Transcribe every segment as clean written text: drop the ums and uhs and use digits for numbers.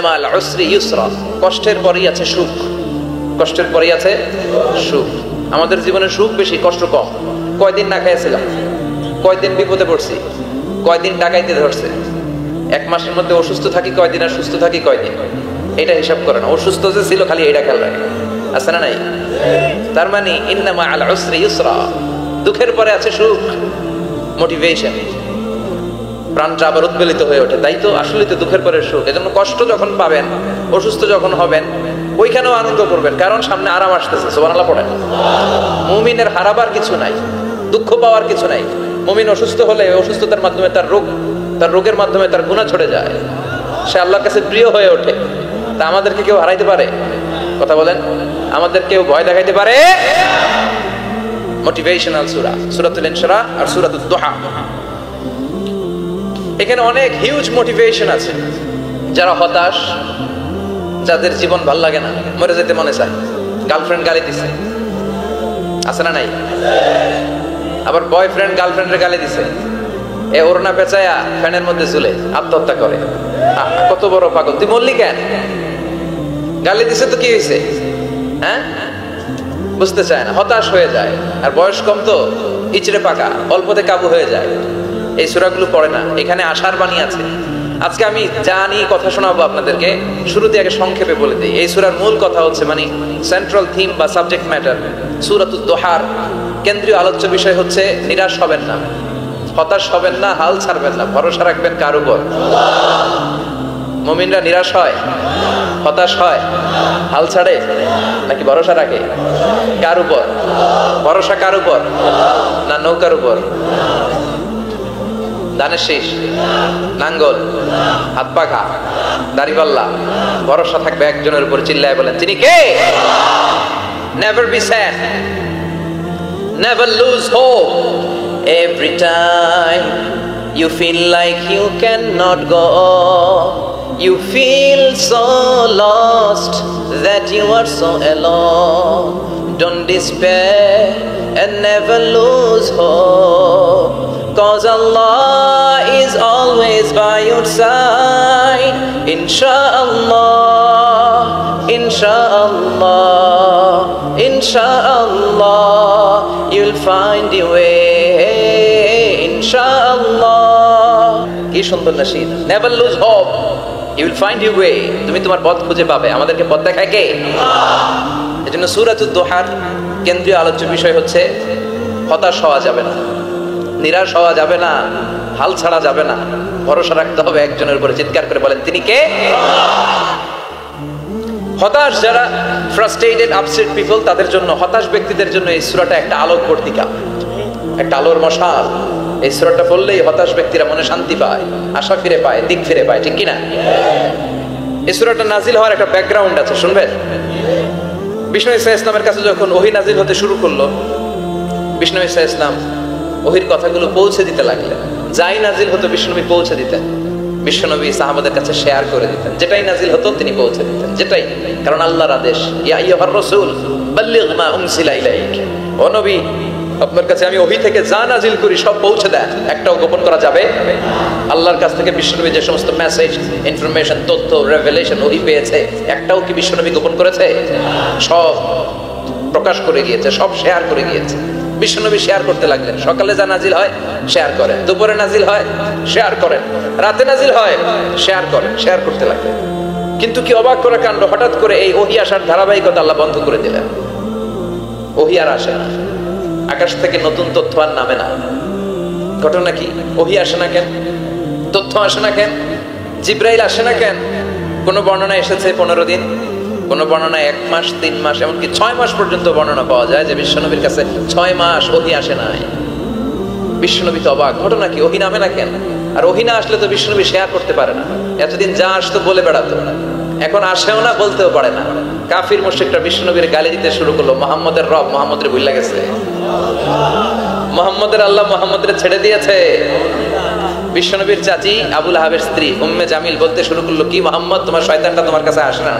মাল উসরি ইউসরা, কষ্টের পরেই আছে সুখ। কষ্টের পরেই আছে সুখ। আমাদের জীবনে সুখ বেশি, কষ্ট কম। কয়দিন না খাইছিলাম, কয়দিন বিপদে পড়ছি, কয়দিন ডাকাইতে ধরছে, এক মাসের মধ্যে অসুস্থ থাকি কয়দিন, আর সুস্থ থাকি কয়দিন, এটা হিসাব করে না। অসুস্থ যে ছিল খালি এটা খেয়াল রাখে, আছে না নাই? তার মানে ইন্না মাল উসরি ইউসরা, দুঃখের পরে আছে সুখ, মোটিভেশন, প্রাণটা আবার উদ্বেলিত হয়ে ওঠে। তাই তো আসলে তো দুঃখের পরে সুখ। এজন্য কষ্ট যখন পাবেন, অসুস্থ যখন হবেন, ওইখানেও আনন্দ করবেন, কারণ সামনে আরাম আসতেছে। সুবহানাল্লাহ পড়েন। মুমিনের হারাবার কিছু নাই, দুঃখ পাওয়ার কিছু নাই। মুমিন অসুস্থ হলে অসুস্থতার মাধ্যমে তার রোগের মাধ্যমে তার গুনাহ ছড়ে যায়, সে আল্লাহর কাছে প্রিয় হয়ে ওঠে। তা আমাদেরকে কেউ হারাইতে পারে? কথা বলেন, আমাদের কেউ ভয় দেখাইতে পারে? মোটিভেশনাল সূরা, সূরাতুল ইনশিরাহ আর সূরাতুদ দুহা, এখানে অনেক হিউজ মোটিভেশন আছে। যারা হতাশ, যাদের জীবন ভাল লাগে না, মরে যেতে মনে চায়, গার্লফ্রেন্ড গালি দিছে, আছে না নাই? আবার বয়ফ্রেন্ড গার্লফ্রেন্ডের গালি দিছে, এ ওড়না পেঁচায়া ফ্যানের মধ্যে ঝুলে আত্মহত্যা করে। কত বড় পাগল, তুই মরলি কেন? গালি দিছে তো কি হয়েছে? হ্যাঁ, বুঝতে চায় না, হতাশ হয়ে যায়। আর বয়স কম তো ইচড়ে পাকা, অল্পতে কাবু হয়ে যায়। এই সূরাগুলো পড়ে না, এখানে আশার বাণী আছে। আজকে আমি জানি কথা শোনাবো আপনাদেরকে, শুরুতে আগে সংক্ষেপে বলে দিই। এই সূরার মূল কথা হচ্ছে, মানে সেন্ট্রাল থিম বা সাবজেক্ট ম্যাটার, সূরাতুদ দুহার কেন্দ্রীয় আলোচ্য বিষয় হচ্ছে নিরাশ হবেন না, হতাশ হবেন না, হাল ছাড়বেন না, ভরসা রাখবেন কার উপর? মুমিনরা নিরাশ হয়, হতাশ হয়, হাল ছাড়ে নাকি ভরসা রাখে? কার উপর ভরসা? কার উপর? না নৌকার উপর? ধানের শীষ, নাঙ্গল, হাত পাখা, দাড়িপাল্লা, ভরসা থাকবে একজনের উপর। চিল্লায় বলেন, তিনি কে? Never be sad, never lose hope. Every time you feel like you cannot go, you feel so lost that you are so alone. Don't despair and never lose hope, 'cause Allah is always by your side. Insha'Allah, Insha'Allah, Insha'Allah, you'll find your way. Insha'Allah, কি সুন্দর nasheed. Never lose hope, you will find your way. তুমি তোমার পথ খুঁজে পাবে। আমাদেরকে পথ দেখায় কে? আল্লাহ। এজন্য সূরাতুদ দুহার কেন্দ্রীয় আলোচ্য বিষয় হচ্ছে হতাশ হওয়া যাবে না, নিরাশ হওয়া যাবে না, হাল ছাড়া যাবে না, ভরসা রাখতে হবে একজনের উপরে। চিৎকার করে বলেন, তিনি কে? হতাশ যারা, ফ্রাস্ট্রেটেড, আপসেট পিপল, তাদের জন্য, হতাশ ব্যক্তিদের জন্য এই সূরাটা একটা আলোক বর্তিকা, একটা আলোর মশাল। এই সূরাটা পড়লেই হতাশ ব্যক্তিরা মনে শান্তি পায়, আশা ফিরে পায়, দিক ফিরে পায়, ঠিক কিনা? এই সূরাটা নাজিল হওয়ার একটা ব্যাকগ্রাউন্ড আছে, শুনবেন। বিষ্ণু ঈসা ইসলামের কাছে যখন ওহী নাজিল হতে শুরু করলো, বিষ্ণু ঈসা ইসলাম ওহীর কথাগুলো পৌঁছে দিতে লাগলেন। যাই নাজিল হতো বিষ্ণুনবী পৌঁছে দিতেন, বিশ্বনবী সাহাবাদের কাছে শেয়ার করে দিতেন। যেটাই নাজিল হতো তিনি পৌঁছে দিতেন, যেটাই, কারণ আল্লাহর আদেশ, ইয়া আইয়ুহার রাসূল বাল্লিগ মা উনসিলা ইলাইক, ও নবী আপনার কাছে আমি ওহী থেকে যা নাজিল করি সব পৌঁছে দেন, একটাও গোপন করা যাবে? আল্লাহর কাছ থেকে বিশ্বনবী যে সমস্ত মেসেজ, ইনফরমেশন, তথ্য, রেভেলেশন ওহী পেয়েছে, একটাও কি বিশ্বনবী গোপন করেছে? সব প্রকাশ করে গিয়েছে, সব শেয়ার করে গিয়েছে। বিশ্বনবী শেয়ার করতে লাগলেন। সকালে যা নাজিল হয় শেয়ার করেন, দুপুরে নাজিল হয় শেয়ার করেন, রাতে নাজিল হয় শেয়ার করেন, শেয়ার করতে লাগলেন। কিন্তু কি অবাক করা কাণ্ড, হঠাৎ করে এই ওহী আসার ধারাবাহিকতা আল্লাহ বন্ধ করে দিলেন। ওহী আর আসে না, আকাশ থেকে নতুন তথ্য আর নামে না। ঘটনা কি? ওহী আসে না কেন? তথ্য আসে না কেন? জিবরাইল আসে না কেন? কোন বর্ণনা এসেছে 15 দিন, কোন বর্ণনা 1 মাস, 3 মাস, এমনকি 6 মাস পর্যন্ত বর্ণনা পাওয়া যায় যে বিশ্বনবীর কাছে 6 মাস ওহী আসে নাই। বিশ্বনবী তো অবাক, ঘটনা কি? ওহী নামে না কেন? আর ওহী না আসলে তো বিশ্বনবী শেয়ার করতে পারে না। এতদিন যা আসতো বলে বেড়াতো, এখন আসেও না, বলতেও পারে না। কাফির মুশরিকরা বিশ্বনবীর গালি দিতে শুরু করলো, মুহাম্মদের রব মুহাম্মদের ভুল লাগেছে, মুহাম্মদের আল্লাহ মুহাম্মদের ছেড়ে দিয়েছে। বিশ্বনবীর চাচি আবু লাহাবের স্ত্রী উম্মে জামিল বলতে শুরু করলো, কি মুহাম্মদ, তোমার শয়তানটা তোমার কাছে আসে না?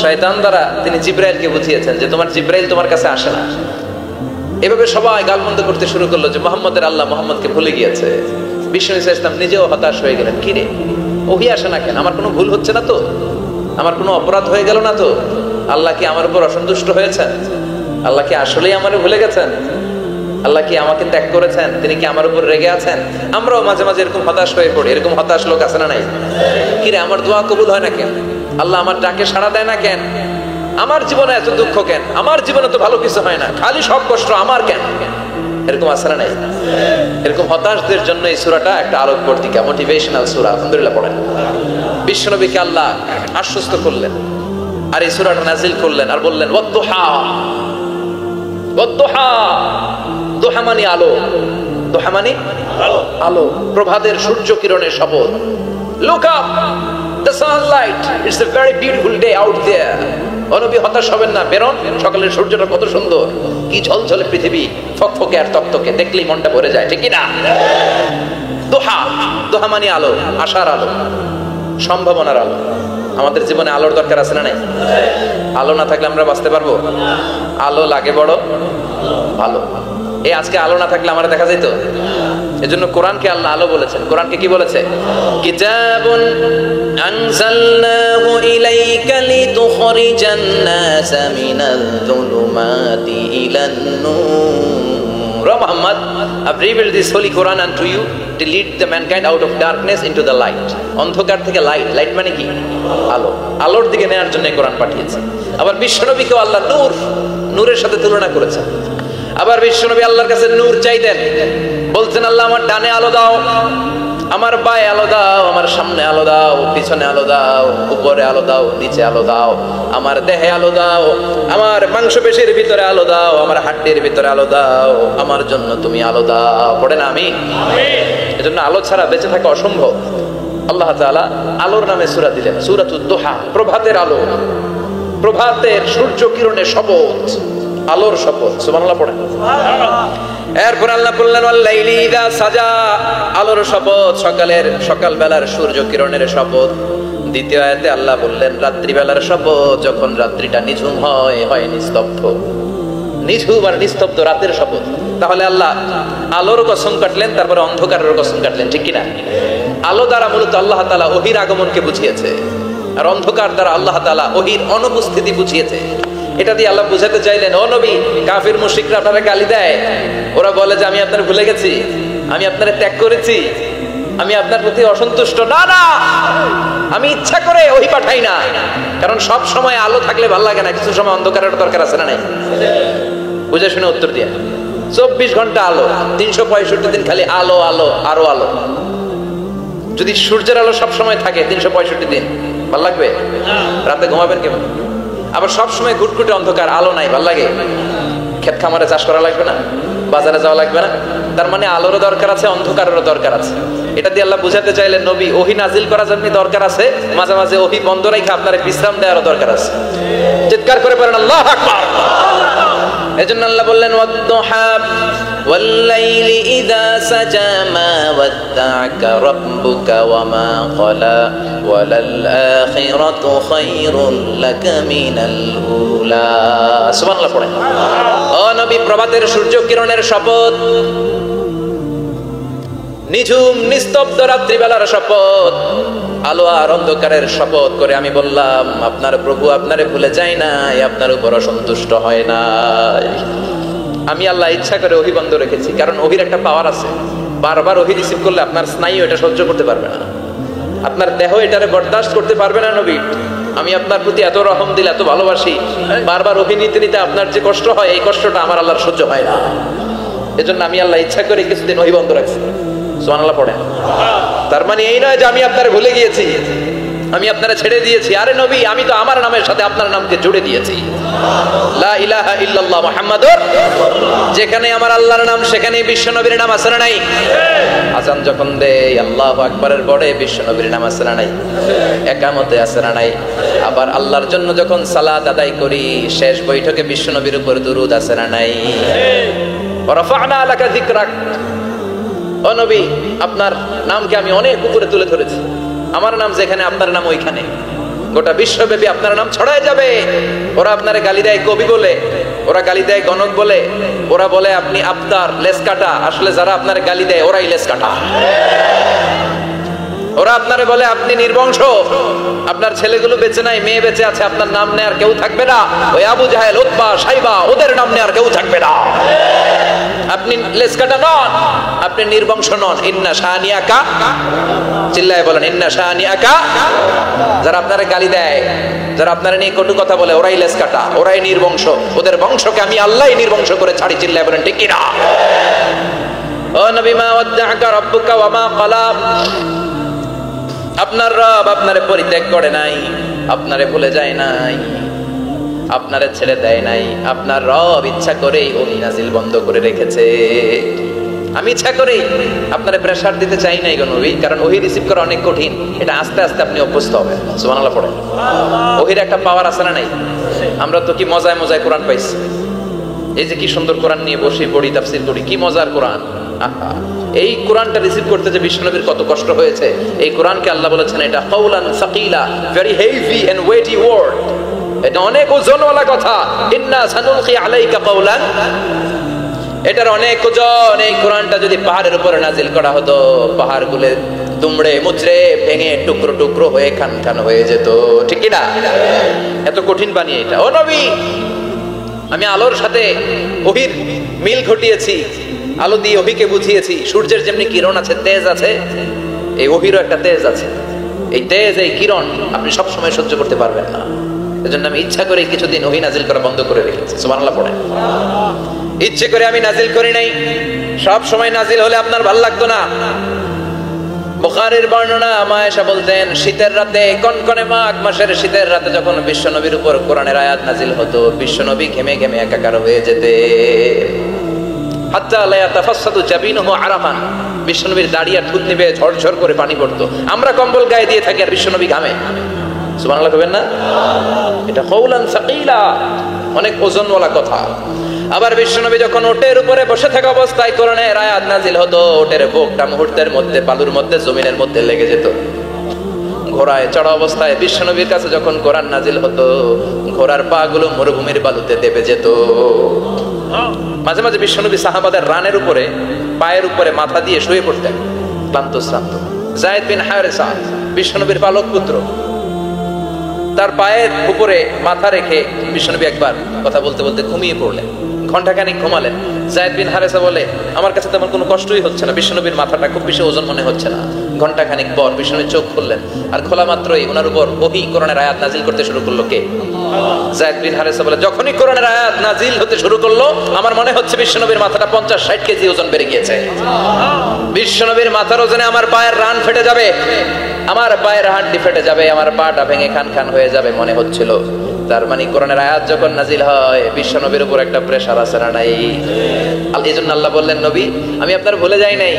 শয়তান দ্বারা তিনি জিবরাইলকে বুঝিয়েছেন যে তোমার জিবরাইল তোমার কাছে আসে না। এভাবে সবাই গালমন্দ করতে শুরু করলো যে মুহাম্মদের আল্লাহ মুহাম্মদকে ভুলে গিয়েছে। বিষ্ণু ইসা ইসলাম নিজেও হতাশ হয়ে গেলেন, কি রে ওহি আসে না কেন? আমার কোনো ভুল হচ্ছে না তো? আমার কোনো অপরাধ হয়ে গেল না তো? আল্লাহ কি আমার উপর অসন্তুষ্ট হয়েছেন? আল্লাহ কি আসলেই আমারে ভুলে গেছেন? আল্লাহ কি আমাকে ত্যাগ করেছেন? তিনি কি আমার উপর রেগে আছেন? আমরাও মাঝে মাঝে এরকম হতাশ হয়ে পড়ি। এরকম হতাশ লোক আছে না নাই? কিরে, আমার দোয়া কবুল হয় না কেন? আল্লাহ আমার ডাকে সাড়া দেয় না কেন? আমার জীবনে এত দুঃখ কেন? আমার জীবনে তো ভালো কিছু হয় না, খালি সব কষ্ট আমার কেন? এরকম আছে না নাই? এরকম হতাশদের জন্য এই সূরাটা একটা আলোকবর্তিকা, মোটিভেশনাল সূরা। আলহামদুলিল্লাহ পড়েন। বিশ্বনবীকে আল্লাহ আশ্বস্ত করলেন আর এই সূরাটা নাজিল করলেন আর বললেন ওয়াদ-দুহা। ওয়াদ-দুহা, দুহা মানে আলো। দুহা মানে আলো। প্রভাতের সূর্য কিরণের শপথ। Look up, the sunlight. It's a very beautiful day out there. নবী হতাশ হবেন না, বেরোন, সকালের সূর্যটা কত সুন্দর, কি ঝলঝলে পৃথিবী, ফকফকে আর তকতকে, দেখলেই মনটা ভরে যায়, ঠিক কি না? দুহা, দুহা মানে আলো, আশার আলো, সম্ভাবনার আলো। আমাদের জীবনে আলোর দরকার আছে না নাই? আলো না থাকলে আমরা বাঁচতে পারবো? আলো লাগে বড় ভালো। এই আজকে আলো না থাকলে আমরা দেখা যাইতো? এজন্য কোরআনকে আল্লাহ আলো বলেছেন। কোরআনকে কি বলেছে? কিতাবুন আনজালনাহু ইলাইকা লিতুখরিজান NASA মিনাজ-যুলুমাতি ইলান-নূর। O Muhammad, I've revealed this holy Quran unto you to lead the mankind out of darkness into the light. অন্ধকার থেকে লাইট। লাইট মানে কি? আলো। আলোর দিকে নেয়ার জন্য কোরআন পাঠিয়েছে। আবার বিশ্বনবীকেও আল্লাহ নূর, নূরের সাথে তুলনা করেছেন। আবার বিশ্বনবী আল্লাহর কাছে নূর চাইতেন, বলতেন আল্লাহ আমার ডানে আলো দাও, আমার বায়ে আলো দাও, আমার সামনে আলো দাও, পিছনে আলো দাও, উপরে আলো দাও, নিচে আলো দাও, আমার দেহে আলো দাও, আমার মাংসপেশির ভিতরে আলো দাও, আমার হাড্ডির ভিতরে আলো দাও, আমার জন্য তুমি আলো দাও। পড়ে না আমিন? এজন্য আলো ছাড়া বেঁচে থাকা অসম্ভব। আল্লাহ তাআলা আলোর নামে সূরা দিলেন, সূরাতুদ দুহা, প্রভাতের আলো, প্রভাতের সূর্য কিরণের শপথ, আলোর শপথ। সুবহানাল্লাহ পড়েন। এরপর আল্লাহ বললেন ওয়াল-লাইলি ইযা সাজা, আলোর শপথ, সকালবেলার সূর্য কিরণের শপথ। দ্বিতীয় আয়াতে আল্লাহ বললেন রাত্রিবেলার শপথ, যখন রাত্রিটা নিঝুম হয় নিস্তব্ধ। নিঝুম আর নিস্তব্ধ রাতের শপথ। তাহলে আল্লাহ আলোর কসম কাটলেন, তারপরে অন্ধকারের কসম কাটলেন, ঠিক কিনা? আলো দ্বারা মূলত আল্লাহ তাআলা ওহীর আগমনকে বুঝিয়েছে, আর অন্ধকার দ্বারা আল্লাহ তাআলা ওহীর অনুপস্থিতি বুঝিয়েছে। এটা দিয়ে আল্লাহ বুঝাতে চাইলেন, ও নবী, কাফির মুশরিকরা আপনারা গালি দেয়, ওরা বলে যে আমি আপনার ভুলে গেছি, আমি আপনারে ত্যাগ করেছি, আমি আপনার প্রতি অসন্তুষ্ট। না না, আমি ইচ্ছা করে ওহী পাঠাই না, কারণ সব সময় আলো থাকলে ভালো লাগে না, কিছু সময় অন্ধকারের দরকার আছে না নাই? বুঝে শুনে উত্তর দিয়ে। 24 ঘন্টা আলো, 365 দিন খালি আলো আলো আরো আলো। যদি সূর্যের আলো সব সময় থাকে 365 দিন, ভালো লাগবে? রাতে ঘুমাবেন কেমন? আবার সব সময় ঘুটঘুটে অন্ধকার, আলো নাই, ভাল লাগে? ক্ষেত খামারে চাষ করা লাগবে না, বাজারে যাওয়া লাগবে না। তার মানে আলোরও দরকার আছে, অন্ধকারেরও দরকার আছে। এটা দিয়ে আল্লাহ বুঝাতে চাইলেন নবী ওহী নাজিল করার জন্য দরকার আছে, মাঝে মাঝে ওহী বন্ধ রেখে আপনার বিশ্রাম দেওয়ারও দরকার আছে। চিৎকার করে বলেন আল্লাহু আকবার। এজন্য আল্লাহ বললেন ওয়াদ-দুহা ওয়াল-লাইলি ইযা সাজা মা ওয়াদ্দা'আকা রাব্বুকা ওয়া মা ক্বালা ওয়ালাল-আখিরাতু খায়রুল লাকা মিনাল উলা। সুবহানাল্লাহ পড়েন। ও নবী, প্রভাতের সূর্য কিরণের শপথ, নিঝুম নিস্তব্ধ রাত্রিবেলার শপথ, আলো আর অন্ধকারের শপথ করে আমি বললাম আপনার প্রভু আপনারে ভুলে যায় নাই, আপনার উপর অসন্তুষ্ট হয় নাই। আমি আল্লাহ ইচ্ছা করে ওহী বন্ধ রেখেছি, কারণ ওহীর একটা পাওয়ার আছে। বারবার ওহী রিসিভ করলে আপনার স্নায়ু এটা সহ্য করতে পারবে না, আপনার দেহ এটারে বরদাস্ত করতে পারবে না। নবী, আমি আপনার প্রতি এত রহম দিল, এত ভালোবাসি, বারবার ওহী নিতে নিতে আপনার যে কষ্ট হয়, এই কষ্টটা আমার আল্লাহর সহ্য হয় না। এজন্য আমি আল্লাহ ইচ্ছা করে কিছুদিন ওহী বন্ধ রাখছি। সুবহানাল্লাহ পড়েন। তার মানে এই নয় যে আমি আপনারে ভুলে গিয়েছি, আমি আপনারে ছেড়ে দিয়েছি। আরে নবী, আমি তো আমার নামের সাথে আপনার নামকে জুড়ে দিয়েছি, লা ইলাহা ইল্লাল্লাহ মুহাম্মাদুর। যেখানে আমার আল্লাহর নাম সেখানেই বিশ্ব নবীর নাম আছে না নাই? আযান যখন দেই আল্লাহু আকবারের পরে বিশ্ব নবীর নাম আছে না নাই? একামতে আছে না নাই? আবার আল্লাহর জন্য যখন সালাত আদায় করি শেষ বৈঠকে বিশ্ব নবীর উপর দুরূদ আছে না নাই? রাফা'না লাকা যিকরাক। ও নবী, আপনার নামকে আমি অনেক উপরে তুলে ধরেছি, আমার নাম যেখানে আপনার নাম ওইখানে, গোটা বিশ্বব্যাপী আপনার নাম ছড়ায় যাবে। ওরা আপনারে গালি দেয় কবি বলে, ওরা গালি দেয় গণক বলে, ওরা বলে আপনি আফতার লেস কাটা, আসলে যারা আপনারে গালি দেয় ওরাই লেস কাটা। ওরা আপনারে বলে আপনি নির্বংশ, আপনার ছেলেগুলো বেঁচে নাই, মেয়ে বেঁচে আছে, আপনার নাম নেয়ার কেউ থাকবে না। ওই আবু জাহেল, উতবা, সাইবা, ওদের নাম নেয়ার কেউ থাকবে না। আপনি লেসকাটা নন, আপনি নির্বংশ নন। ইন্না শানিয়াকা, চিল্লায় বলেন ইন্না শানিয়াকা। যারা আপনারে গালি দেয়, যারা আপনারা নিয়ে কটু কথা বলে, ওরাই লেসকাটা, ওরাই নির্বংশ। ওদের বংশকে আমি আল্লাহই নির্বংশ করে ছাড়ি। চিল্লায় বলেন ঠিক কিনা? ও নবী, মা ওয়াদ্দাআকা রাব্বুকা ওয়া মা ক্বালা। আপনার রব আপনারে পরিত্যাগ করে নাই, আপনারে ভুলে যায় নাই, আপনারে ছেড়ে দেয় নাই। আপনার রব ইচ্ছা করেই ওহী নাজিল বন্ধ করে রেখেছে। আমি ইচ্ছা করেই আপনারে প্রেসার দিতে চাই নাই গো নবী, কারণ ওহী রিসিভ করা অনেক কঠিন। এটা আস্তে আস্তে আপনি অভ্যস্ত হবেন। সুবহানাল্লাহ পড়েন। ওহীর একটা পাওয়ার আছে না নাই? আমরা তো কি মজায় মজায় কোরআন পাইছি। এই যে কি সুন্দর কোরআন নিয়ে বসে পড়ি, তাফসীর করি, কি মজার কোরআন। আহা, এই কোরআনটা রিসিভ করতে যে বিশ্বনবীর কত কষ্ট হয়েছে। এই কোরআনকে আল্লাহ বলেছেন এটা কাওলান সাকিলা, very heavy and weighty word. এটা অনেক ওজনওয়ালা কথা। ইন্না সানুলকি আলাইকা কাওলান, এটার অনেক ওজন। এই কোরআনটা যদি পাহাড়ের উপরে নাজিল করা হতো, পাহাড়গুলো দুমড়ে মুচড়ে ভেঙে টুকরো টুকরো হয়ে খান খান হয়ে যেত। ঠিক কি না? এত কঠিন বানিয়ে এটা। ও নবী, আমি আলোর সাথে ওহীর মিল ঘটিয়েছি, আলো দিয়ে ওহীকে বুঝিয়েছি। সূর্যের যেমনি কিরণ আছে, তেজ আছে, এই ওহীরও একটা তেজ আছে। এই তেজ, এই কিরণ আপনি সব সময় সহ্য করতে পারবেন না। এজন্য আমি ইচ্ছা করে কিছুদিন ওহী নাজিল করা বন্ধ করে রেখেছি। সুবহানাল্লাহ পড়েন। ইচ্ছে করে আমি নাজিল করি নাই। সব সময় নাজিল হলে আপনার ভালো লাগতো না। বুখারীর বর্ণনা, মা আয়েশা বলতেন শীতের রাতে, কনকনে মাঘ মাসের শীতের রাতে যখন বিশ্বনবীর উপর কোরআনের আয়াত নাজিল হতো, বিশ্বনবী ঘেমে ঘেমে একাকার হয়ে যেতে। হাত্তা লা ইয়াতাফাসসাদু জাবিনুহু আরাকান, বিশ্বনবীর দাড়ি আর ঠোঁট নিবে ঝরঝর করে পানি পড়তো। আমরা কম্বল গায়ে দিয়ে থাকি আর বিশ্বনবী ঘামে। সুবহানাল্লাহ কইবেন না? এটা কাওলান সাকিলা, অনেক ওজনওয়ালা কথা। আবার বিশ্বনবী যখন ওটের উপরে বসে থাকা অবস্থায় কোরআনের আয়াত নাজিল হতো, ওটের বুকটা মুহূর্তের মধ্যে বালুর মধ্যে, জমিনের মধ্যে লেগে যেত। ঘোড়ায় চড়া অবস্থায় বিশ্বনবীর কাছে যখন কোরআন নাজিল হতো, ঘোড়ার পা গুলো মরুভূমির বালুতে দেবে যেত। মাঝে মাঝে বিশ্বনবী সাহাবাদের রানের উপরে, পায়ের উপরে মাথা দিয়ে শুয়ে পড়তেন, ক্লান্ত শ্রান্ত। যায়েদ বিন হারেসা, বিশ্বনবীর পালক পুত্র, তার পায়ের উপরে মাথা রেখে বিশ্বনবী একবার কথা বলতে বলতে ঘুমিয়ে পড়লেন। ঘন্টাখানিক ঘুমালেন। যায়েদ বিন হারেসা বলে, আমার কাছে তেমন কোনো কষ্টই হচ্ছে না, বিশ্বনবীর মাথাটা খুব বেশি ওজন মনে হচ্ছে না। ঘন্টাখানিক পর বিশ্বনবী চোখ খুললেন, আর খোলা মাত্রই ওনার উপর ওহী কোরআনের আয়াত নাজিল করতে শুরু করলো। কে? যায়েদ বিন হারেসা বলে, যখনই কোরআনের আয়াত নাজিল হতে শুরু করলো, আমার মনে হচ্ছে বিশ্বনবীর মাথাটা 50-60 কেজি ওজন বেড়ে গিয়েছে। বিশ্বনবীর মাথার ওজনে আমার পায়ের রান ফেটে যাবে, আমার পায়ের হাড্ডি ফেটে যাবে, আমার পাটা ভেঙে খান খান হয়ে যাবে মনে হচ্ছিল। তার মানে কোরআনের আয়াত যখন নাজিল হয়, বিশ্বনবীর উপর একটা প্রেসার আছে না নাই? এই জন্য আল্লাহ বললেন, নবী আমি আপনার ভুলে যাই নাই।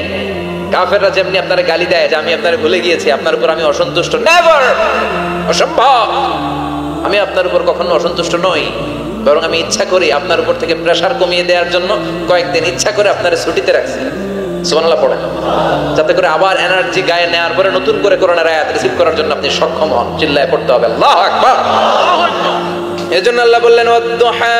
কাফেররা যেমনি আপনার গালি দেয় যে আমি আপনার ভুলে গিয়েছি, আপনার উপর আমি অসন্তুষ্ট, নেভার, অসম্ভব। আমি আপনার উপর কখনো অসন্তুষ্ট নই, বরং আমি ইচ্ছা করি আপনার উপর থেকে প্রেসার কমিয়ে দেওয়ার জন্য কয়েকদিন ইচ্ছা করে আপনার ছুটিতে রাখছি। সুবহানাল্লাহ পড়েন, যাতে করে আবার এনার্জি গায়ে নেওয়ার পরে নতুন করে কোরআনের আয়াত রিসিভ করার জন্য আপনি সক্ষম হন। চিল্লায় পড়তে হবে আল্লাহু আকবার। এজন্য আল্লাহ বললেন, ওয়াদ-দুহা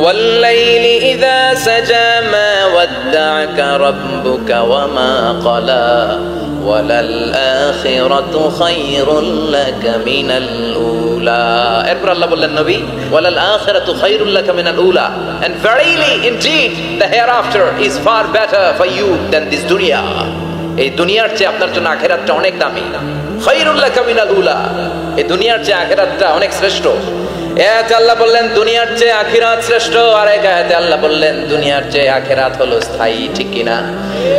ওয়াল-লাইলি ইযা সাজা মা ওয়াদ্দা'আকা রাব্বুকা ওয়া মা ক্বালা ওয়ালাল আখিরাতু খায়রুল লাকা মিনাল উলা। এরপর আল্লাহ বললেন, নবী ওয়ালাল আখিরাতু খায়রুল লাকা মিনাল উলা, and verily indeed the hereafter is far better for you than this dunya. এই দুনিয়ার চেয়ে আপনার জন্য আখিরাতটা অনেক দামি। খায়রুল লাকা মিনাল উলা, এই দুনিয়ার চেয়ে আখিরাতটা অনেক শ্রেষ্ঠ। এতে আল্লাহ বললেন দুনিয়ার চেয়ে আখিরাত শ্রেষ্ঠ, আর এক আয়াতে আল্লাহ বললেন দুনিয়ার চেয়ে আখিরাত হলো স্থায়ী। ঠিক কি না?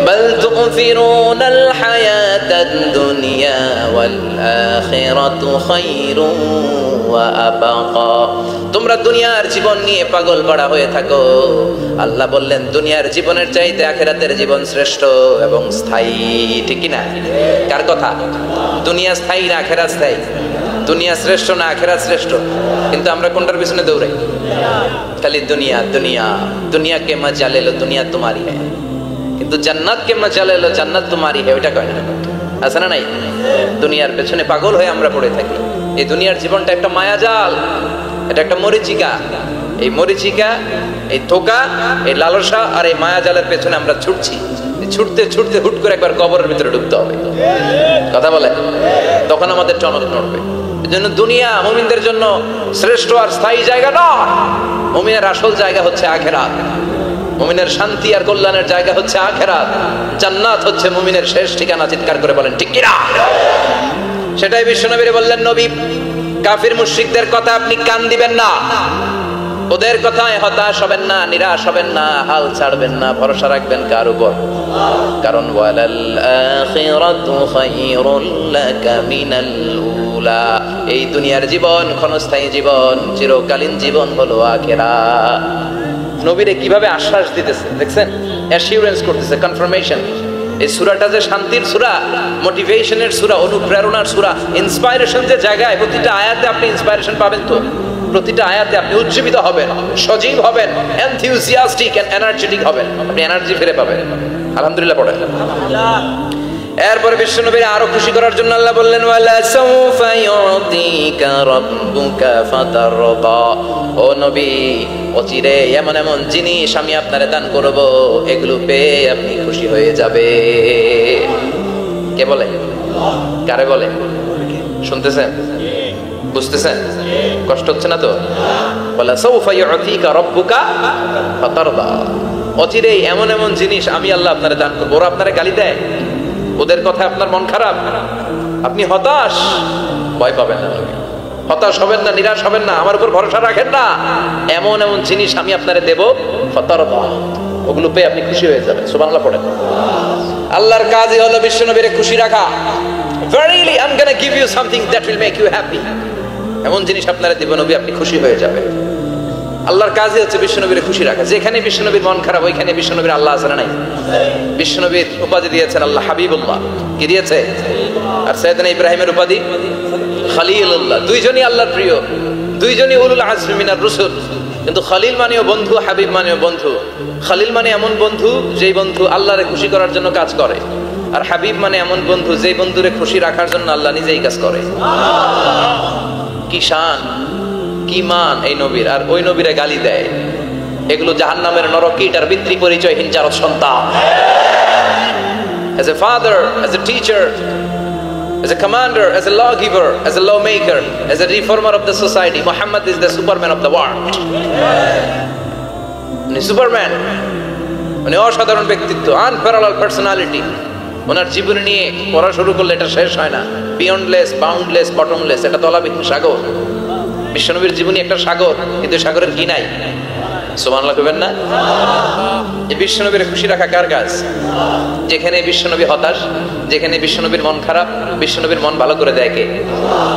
বাল তুফিরুনাল হায়াতাদ দুনিয়া ওয়াল আখিরাতু খায়রুন ওয়া আবাকা। তোমরা দুনিয়ার জীবন নিয়ে পাগল করা হয়ে থাকো, আল্লাহ বললেন দুনিয়ার জীবনের চাইতে আখিরাতের জীবন শ্রেষ্ঠ এবং স্থায়ী। ঠিক কি না? কার কথা? দুনিয়া স্থায়ী না আখিরাত স্থায়ী? দুনিয়া শ্রেষ্ঠ না আখিরাত শ্রেষ্ঠ? কিন্তু আমরা কোনটার পিছনে দৌড়াই? খালি দুনিয়া দুনিয়া। দুনিয়া কে মজা লে লো, দুনিয়া তোমারি হ্যায়, কিন্তু জান্নাত কে মজা লে লো, জান্নাত তোমারি হ্যায়, ওইটা কয় না? আছে না নাই? দুনিয়ার পেছনে পাগল হয়ে আমরা পড়ে থাকি। এই দুনিয়ার জীবনটা একটা মায়াজাল, এটা একটা মরিচিকা। এই মরিচিকা, এই ধোঁকা, এই লালসা আর এই মায়াজালের পেছনে আমরা ছুটছি। ছুটতে ছুটতে হুট করে একবার কবরের ভিতরে ঢুকতে হবে। কথা বলে, তখন আমাদের টনক নড়বে। এজন্য দুনিয়া মুমিনদের জন্য শ্রেষ্ঠ আর স্থায়ী জায়গা নয়। মুমিনের আসল জায়গা হচ্ছে আখিরাত। মুমিনের শান্তি আর কল্যাণের জায়গা হচ্ছে আখিরাত। জান্নাত হচ্ছে মুমিনের শেষ ঠিকানা। চিৎকার করে বলেন ঠিক কিনা? সেটাই বিশ্বনবী বললেন, নবী কাফির মুশরিকদের কথা আপনি কান দিবেন না, ওদের কথায় হতাশ হবেন না, নিরাশ হবেন না, হাল ছাড়বেন না, ভরসা রাখবেন কার উপর? কারণ ওয়ালাল আখিরাতু খায়রুল লাকা মিনাল উলা, এই দুনিয়ার জীবন ক্ষণস্থায়ী জীবন, চিরকালীন জীবন হলো আখিরাত। নবীরে কিভাবে আশ্বাস দিতেছে দেখছেন, অ্যাসিউরেন্স করতেছে, কনফার্মেশন। এই সূরাটা যে শান্তির সূরা, মোটিভেশনের সূরা, অনুপ্রেরণার সূরা, ইন্সপাইরেশন যে জায়গায়, প্রতিটা আয়াতে আপনি ইন্সপাইরেশন পাবেন। তো প্রতিটা আয়াতে আপনি উজ্জীবিত হবেন, সজীব হবেন, এনথিউজিয়াস্টিক এন্ড এনার্জেটিক হবেন, আপনি এনার্জি ফিরে পাবেন। আলহামদুলিল্লাহ পড়েন। এরপরে বিশ্বনবীর আরো খুশি করার জন্য আল্লাহ বললেন, ওয়ালা সাউফা ইউতিকা রাব্বুকা ফাতারদা, ও নবী অচিরে এমন এমন জিনিস আমি আপনারে দান করব, এগুলো পেয়ে আপনি খুশি হয়ে যাবে। কে বলে? কারে বলে? শুনতেছেন? বুঝতেছেন? কষ্ট হচ্ছে না তো? ওয়ালা সাউফা ইউতিকা রাব্বুকা ফাতারদা, অচিরে এমন এমন জিনিস আমি আল্লাহ আপনারে দান করব। ওরা আপনারে গালি দেয়, ওদের কথা আপনার মন খারাপ, আপনি হতাশ, ভয় পাবেন না, হতাশ হবেন না, নিরাশ হবেন না, আমার উপর ভরসা রাখেন না। এমন এমন জিনিস আমি আপনারে দেব, ফাতারদা, ওগুলো পেয়ে আপনি খুশি হয়ে যাবেন। সুবহানাল্লাহ পড়েন। আল্লাহর কাজই হলো বিশ্বনবীরে খুশি রাখা। Verily I'm going to give you something that will make you happy, এমন জিনিস আপনারে দেব নবী, আপনি খুশি হয়ে যাবেন। আল্লাহর কাজই হচ্ছে বিশ্বনবীরে খুশি রাখা। যেখানে বিশ্বনবীর মন খারাপ, ওইখানে বিশ্বনবীর আল্লাহ আছে না নাই? বিশ্বনবীর উপাধি দিয়েছেন আল্লাহ হাবিবুল্লাহ, কি দিয়েছে? আর সাইয়েদনা ইব্রাহিমের উপাধি খলিলুল্লাহ। দুইজনই আল্লাহর প্রিয়, দুইজনই উলুল আজমি মিনার রাসূল। কিন্তু খলিল মানেও বন্ধু, হাবিব মানেও বন্ধু। খলিল মানে এমন বন্ধু যেই বন্ধু আল্লাহরে খুশি করার জন্য কাজ করে, আর হাবিব মানে এমন বন্ধু যেই বন্ধুরে খুশি রাখার জন্য আল্লাহ নিজেই কাজ করে। কি শান, কি মান এই নবীর! আর ওই নবীরে গালি দেয়, এগুলো জাহান্নামের নরকীট আর পিতৃ পরিচয়হীন জারদ সন্তান। As a father, as a teacher, as a commander, as a lawgiver, as a lawmaker, as a reformer of the society, Muhammad is the superman of the world. উনি সুপারম্যান, উনি অসাধারণ ব্যক্তিত্ব, আনপ্যারালাল পার্সোনালিটি। ওনার জীবন নিয়ে পড়া শুরু করলে এটা শেষ হয় না। বিয়ন্ডলেস, বাউন্ডলেস, বটমলেস, এটা তলাবিহীন সাগর। বিশ্বনবীর জীবনী একটা সাগর, কিন্তু সাগরের কি নাই? সুবহানাল্লাহ কইবেন না? এই বিশ্বনবীর খুশি রাখা কার কাজ? যেখানে বিশ্বনবী হতাশ, যেখানে বিশ্বনবীর মন খারাপ, বিশ্বনবীর মন ভালো করে দেয় কে?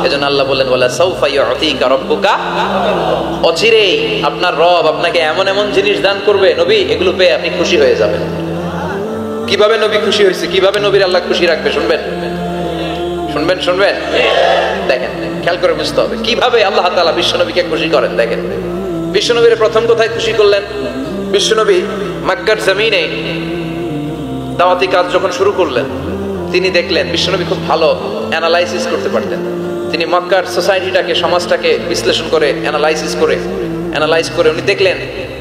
এজন্য আল্লাহ বললেন, ওয়ালা সাউফা ইউতিকা রাব্বুকা, অচিরেই আপনার রব আপনাকে এমন এমন জিনিস দান করবে নবী, এগুলো পেয়ে আপনি খুশি হয়ে যাবেন। কিভাবে নবী খুশি হয়েছে, কিভাবে নবীর আল্লাহ খুশি রাখবে, শুনবেন? শুনবেন? শুনবেন? দেখেন, খেয়াল করে বুঝতে হবে কিভাবে আল্লাহ তাআলা বিশ্বনবীকে খুশি করেন। দেখেন, বিশ্বনবীর প্রথম কোথায় খুশি করলেন? বিশ্বনবী মক্কার জমিনে দাওয়াতি কাজ যখন শুরু করলেন, তিনি দেখলেন বিশ্বনবী খুব ভালো অ্যানালাইসিস করতে পারতেন। তিনি মক্কার সোসাইটিটাকে, সমাজটাকে বিশ্লেষণ করে অ্যানালাইজ করে উনি দেখলেন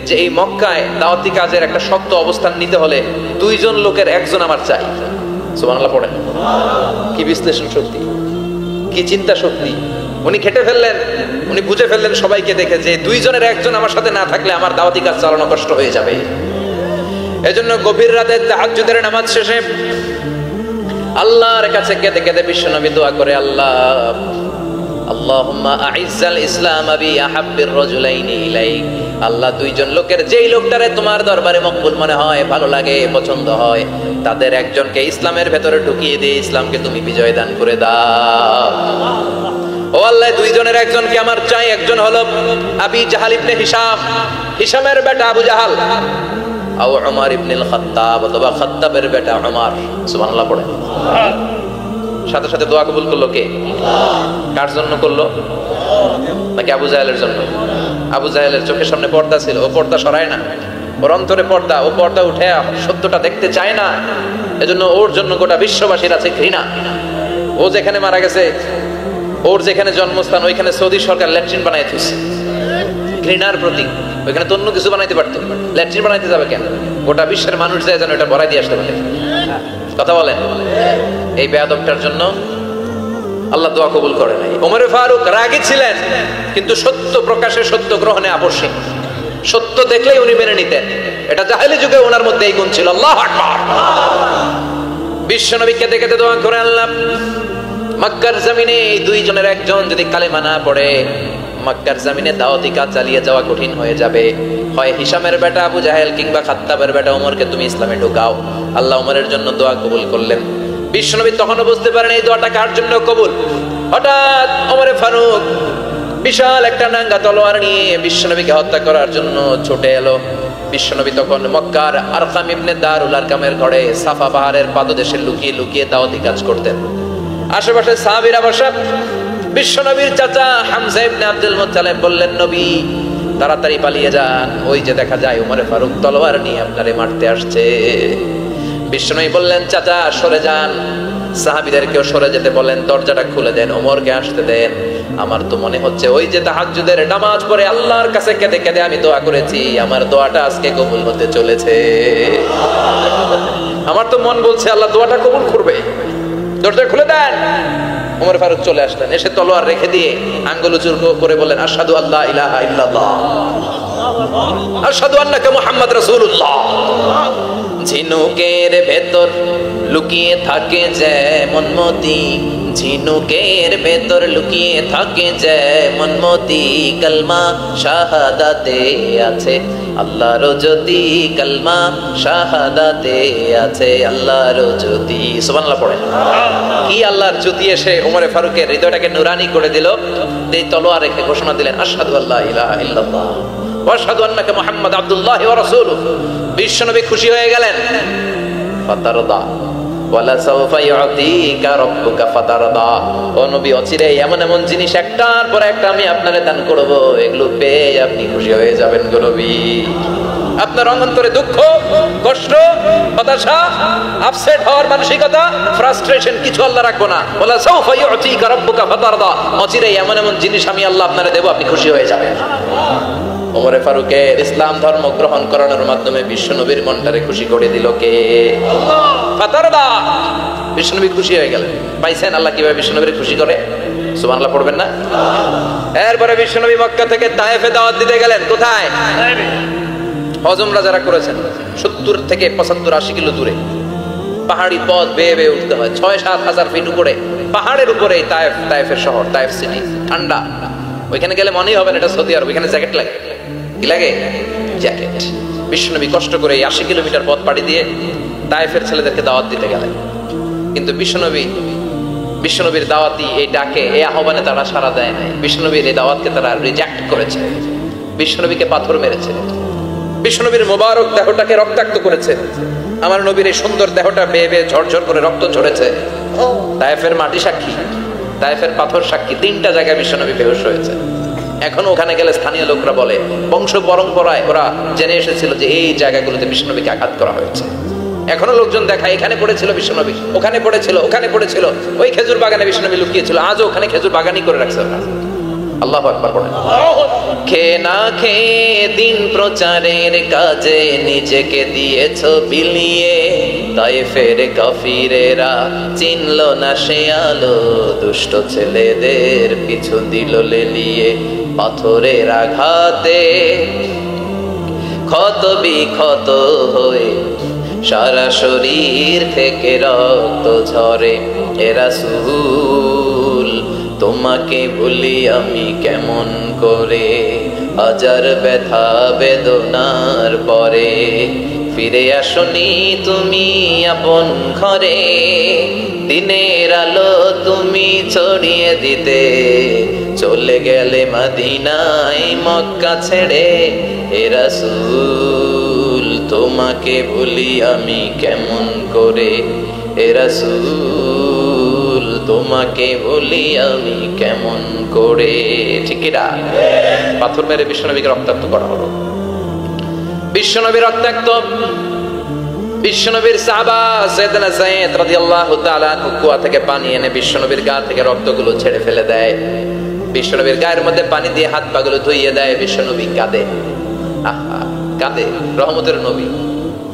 যে এই মক্কায় দাওয়াতি কাজের একটা শক্ত অবস্থান নিতে হলে দুইজন লোকের একজন আমার চাই। সুবহানাল্লাহ পড়েন। কি বিশ্লেষণ শক্তি, কি চিন্তা শক্তি! উনি খেটে ফেললেন, উনি বুঝে ফেললেন সবাইকে দেখে যে দুইজনের একজন আমার সাথে না থাকলে আমার দাওয়াতি কাজ চালানো কষ্ট হয়ে যাবে। এজন্য গভীর রাতে তাহাজ্জুদের নামাজ শেষে আল্লাহর কাছে কেঁদে কেঁদে বিশ্বনবী দোয়া করে, আল্লাহুম্মা আইজ্জাল ইসলাম বি আহাব্বির রাজুলাইনি ইলাইক। আল্লাহ, দুইজন লোকের, যেই লোকটারে তোমার দরবারে মকবুল মনে হয়, ভালো লাগে, পছন্দ হয়, তাদের একজনকে ইসলামের ভেতরে ঢুকিয়ে দিয়ে ইসলামকে তুমি বিজয় দান করে দাও। ও আল্লাহ, দুইজনের একজনকে আমার চাই। একজন হলো আবি জাহাল ইবনে হিশাম, হিশামের বেটা আবু জাহাল, আও উমর ইবনুল খাত্তাব, অথবা খাত্তাবের বেটা উমর। সুবহানাল্লাহ পড়ে। সাথে সাথে দোয়া কবুল করলো কে? কার জন্য করলো? নাকি আবু জাহেলের জন্য? আবু জাহেলের চোখের সামনে পর্দা ছিল, ও পর্দা সরায় না, ওর অন্তরে পর্দা, ও পর্দা উঠে সত্যটা দেখতে চায় না। এজন্য ওর জন্য গোটা বিশ্ববাসীর আছে ঘৃণা। ও যেখানে মারা গেছে, ওর যেখানে জন্মস্থান, ওইখানে সৌদি সরকার ল্যাট্রিন বানায় দিয়েছে, ঘৃণার প্রতীক। ওইখানে তো অন্য কিছু বানাইতে পারতো, ল্যাট্রিন বানাইতে যাবে কেন? গোটা বিশ্বের মানুষ যায় যেন এটা ভরাই দিয়ে আসতে পারে। কথা বলেন, এই বেয়াদবটার জন্য আল্লাহ দোয়া কবুল করে নাই। ওমর ফারুক রাগী ছিলেন, কিন্তু সত্য প্রকাশে সত্য গ্রহণে আপসহীন। সত্য দেখলেই উনি মেনে নিতেন। এটা জাহেলি যুগে ওনার মধ্যে এই গুণ ছিল। আল্লাহু আকবার। বিশ্ব নবীকে দেখে দোয়া করে আল্লাহ, মক্কার জমিনে এই দুইজনের একজন যদি কালেমা না পড়ে, মক্কার জমিনে দাওয়াতি কাজ চালিয়ে যাওয়া কঠিন হয়ে যাবে। হয় হিশামের বেটা আবু জাহেল কিংবা খাত্তাবের বেটা ওমরকে তুমি ইসলামে ঢুকাও। আল্লাহ ওমরের জন্য দোয়া কবুল করলেন। বিশ্বনবী তখনও বুঝতে পারেন এই দোয়াটা কার জন্য কবুল। হঠাৎ ওমরে ফারুক বিশাল একটা নাঙ্গা তলোয়ার নিয়ে বিশ্বনবীকে হত্যা করার জন্য ছুটে এলো। বিশ্বনবী তখন মক্কার আরকাম ইবনে দারুল আরকামের ঘরে সাফা পাহাড়ের পাদদেশে লুকিয়ে লুকিয়ে দাওয়াতি কাজ করতেন। আশেপাশে সাহাবীরা বসা। বিশ্বনবীর চাচা হামজা ইবনে আব্দুল মুত্তালিব বললেন, নবী তাড়াতাড়ি পালিয়ে যান, ওই যে দেখা যায় ওমরে ফারুক তলোয়ার নিয়ে আপনারে মারতে আসছে। বিশ্বনবী বললেন, চাচা সরে যান। সাহাবীদেরকেও সরে যেতে বলেন, দরজাটা খুলে দেন, ওমরকে আসতে দেন। আমার তো মনে হচ্ছে ওই যে তাহাজ্জুদের নামাজ পড়ে আল্লাহর কাছে কেঁদে কেঁদে আমি দোয়া করেছি, আমার দোয়াটা আজকে কবুল হতে চলেছে। আমার তো মন বলছে আল্লাহ দোয়াটা কবুল করবে। দরজা খুলে দেন। ওমর ফারুক চলে আসলেন, এসে তলোয়ার রেখে দিয়ে আঙ্গুল উঁচু করে বলেন, আশহাদু আল্লা ইলাহা ইল্লাল্লাহ, আশহাদু আন্নাকা মুহাম্মাদ রাসূলুল্লাহ। ঝিনুকের ভেতর লুকিয়ে থাকে যেমন মতি, ঝিনুকের ভেতর লুকিয়ে থাকে যেমন মতি, কালমা শাহাদাতে আছে আল্লাহর জ্যোতি, কালমা শাহাদাতে আছে আল্লাহর জ্যোতি। সুবহানাল্লাহ পড়েন। কি আল্লাহর জ্যোতি এসে ওমরে ফারুকের হৃদয়টাকে নুরানি করে দিল। এই তলোয়ার রেখে ঘোষণা দিলেন, আশহাদু আল্লা ইলাহা ইল্লাল্লাহ ওয়া আশহাদু আন্নাকা মুহাম্মাদ আবদুল্লাহি ওয়া রাসূলুহু। বিশ্বনবী খুশি হয়ে গেলেন। ফাতারদা ওয়ালা সাওফা ইউতিকা রাব্বুকা ফাতারদা। ও নবী, অচিরে এমন এমন জিনিস একটার পর একটা আমি আপনারে দান করব, এগুলো পেয়ে আপনি খুশি হয়ে যাবেন গো নবী। আপনার অন্তরে দুঃখ, কষ্ট, হতাশা, আপসেট হওয়ার মানসিকতা, ফ্রাস্ট্রেশন কিছু আল্লাহ রাখবো না। ওয়ালা সাওফা ইউতিকা রাব্বুকা ফাতারদা। অচিরে এমন এমন জিনিস আমি আল্লাহ আপনারে দেব, আপনি খুশি হয়ে যাবেন। ওমরে ফারুকের ইসলাম ধর্ম গ্রহণ করানোর মাধ্যমে বিশ্বনবীর মনটারে খুশি করে দিল কে? ফাতারদা। বিশ্বনবী খুশি হয়ে গেলেন। পাইছেন আল্লাহ কিভাবে বিশ্বনবীর খুশি করে? সুবহানাল্লাহ পড়বেন না? এরপরে বিশ্বনবী মক্কা থেকে তায়েফে দাওয়াত দিতে গেলেন। কোথায়? হজমরা যারা করেছেন 70 থেকে 75-80 কিলো দূরে পাহাড়ি পথ বেয়ে বেয়ে উঠতে হয়। 6-7 হাজার ফিট উপরে পাহাড়ের উপরে তায়েফের শহর, তায়েফ সিটি। ঠান্ডা। ওইখানে গেলে মনেই হবে না এটা সৌদি আরব। ওইখানে জ্যাকেট লাগে। কি লাগে? জ্যাকেট। বিশ্বনবী কষ্ট করে 80 কিলোমিটার পথ পাড়ি দিয়ে তায়েফের ছেলেদেরকে দাওয়াত দিতে গেলেন। কিন্তু বিশ্বনবীর দাওয়াতি এই ডাকে, এই আহ্বানে তারা সাড়া দেয় নাই। বিশ্বনবীর এই দাওয়াতকে তারা রিজেক্ট করেছে। বিশ্বনবীকে পাথর মেরেছে। বিশ্বনবীর মোবারক দেহটাকে রক্তাক্ত করেছে। আমার নবীর এই সুন্দর দেহটা বেয়ে বেয়ে ঝরঝর করে রক্ত ঝরেছে। তায়েফের মাটি সাক্ষী, তায়েফের পাথর সাক্ষী। 3টা জায়গায় বিশ্বনবী বেহুশ হয়েছে। এখনো ওখানে গেলে স্থানীয় লোকরা বলে, বংশ পরম্পরায় ওরা জেনে এসেছিল যে এই জায়গাগুলোতে বিশ্বনবীকে আঘাত করা হয়েছে। এখনো লোকজন দেখায় এখানে পড়েছিল বিশ্বনবী, ওখানে পড়েছিল, ওখানে পড়েছিল, ওই খেজুর বাগানে বিশ্বনবী লুকিয়েছিল। আজও ওখানে খেজুর বাগানই করে রাখছে ওরা। আল্লাহু আকবার পড়েন। খেয়ে না খেয়ে দিন প্রচারের কাজে নিজেকে দিয়েছ বিলিয়ে, তায়েফের কাফিরেরা চিনল না সে আলো, দুষ্ট ছেলেদের পিছু দিল লেলিয়ে। পাথরের আঘাতে ক্ষত বিক্ষত হয়ে সারা শরীর থেকে রক্ত ঝরে। এ রাসূল তোমাকে ভুলি আমি কেমন করে, হাজার ব্যথা বেদনার পরে ফিরে আসনি তুমি আপন ঘরে। দিনের আলো তুমি ছড়িয়ে দিতে চলে গেলে মদিনায় মক্কা ছেড়ে। হে রাসূল তোমাকে ভুলি আমি কেমন করে, হে রাসূল তোমাকে ভুলি আমি কেমন করে। ঠিক না? পাথর মেরে বিশ্বনবীকে রক্তাক্ত করা হলো। বিশ্বনবী রক্তাক্ত। বিশ্বনবীর সাহাবা সাইয়েদনা যায়েদ রাদিয়াল্লাহু তাআলা আনহু কুয়া থেকে পানি এনে বিশ্বনবীর গা থেকে রক্তগুলো ছেড়ে ফেলে দেয়। বিশ্বনবীর গায়ের মধ্যে পানি দিয়ে হাত পাগুলো ধুইয়ে দেয়। বিশ্বনবী কাঁদে। আহা, কাঁদে রহমতের নবী,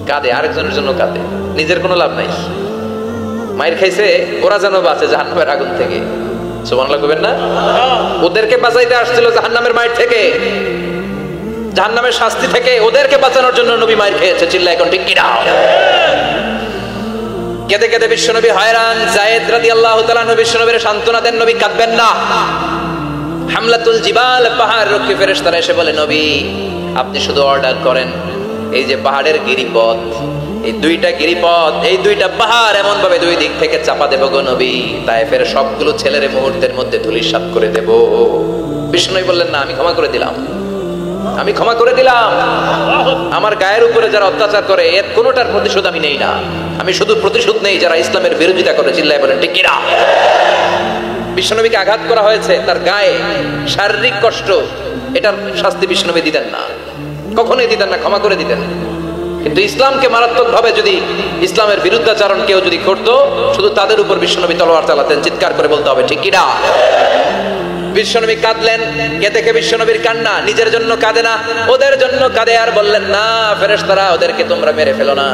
কাঁদে আরেকজনের জন্য কাঁদে, নিজের কোনো লাভ নাই। মায়ের খাইছে ওরা যেন বাঁচে জাহান্নামের আগুন থেকে। সুবহানাল্লাহ কইবেন না? ওদেরকে বাঁচাইতে আসছিল জাহান্নামের মায়ের থেকে, জাহান্নামের শাস্তি থেকে ওদেরকে বাঁচানোর জন্য নবী মায়ের খেয়েছে। চিল্লা এখন ঠিক কিনা? কেঁদে কেঁদে বিশ্বনবী হয়রান। যায়েদ রাদিয়াল্লাহু তাআলা নবী বিশ্বনবীর সান্ত্বনা দেন, নবী কাঁদবেন না। হামলাতুল জিবাল, পাহাড় রক্ষী ফেরেশতারা এসে বলে, নবী আপনি শুধু অর্ডার করেন, এই যে পাহাড়ের গিরিপথ, এই দুইটা গিরিপথ, এই দুইটা পাহাড় এমন ভাবে দুই দিক থেকে চাপা দেব গো নবী, তায়েফের সবগুলো ছেলের মুহূর্তের মধ্যে ধূলিসাৎ করে দেব। বিষ্ণু বললেন, না, আমি ক্ষমা করে দিলাম, আমি ক্ষমা করে দিলাম। আমার গায়ের উপরে যারা অত্যাচার করে এর কোনোটার প্রতিশোধ আমি নেই না, আমি শুধু প্রতিশোধ নেই যারা ইসলামের বিরোধিতা করে। চিল্লায় বলেন ঠিক কিনা? বিশ্বনবীকে আঘাত করা হয়েছে, তার গায়ে শারীরিক কষ্ট, এটার শাস্তি বিশ্বনবী দিতেন না, কখনোই দিতেন না, ক্ষমা করে দিতেন। কিন্তু ইসলামকে মারাত্মক ভাবে যদি ইসলামের বিরুদ্ধাচরণ কেউ যদি করতো, শুধু তাদের উপর বিশ্বনবী তলোয়ার চালাতেন। চিৎকার করে বলতে হবে ঠিক কিনা? বিশ্বনবী কাঁদলেন। কে দেখে বিশ্বনবীর কান্না? নিজের জন্য কাঁদে না, ওদের জন্য কাঁদে। আর বললেন, না ফেরেশতারা, ওদেরকে তোমরা মেরে ফেলো না,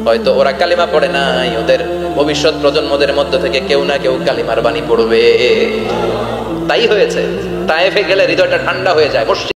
হয়তো ওরা কালিমা পড়ে নাই, ওদের ভবিষ্যৎ প্রজন্মদের মধ্য থেকে কেউ না কেউ কালিমার বাণী পড়বে। তাই হয়েছে। তায়েফে গেলে হৃদয়টা ঠান্ডা হয়ে যায়।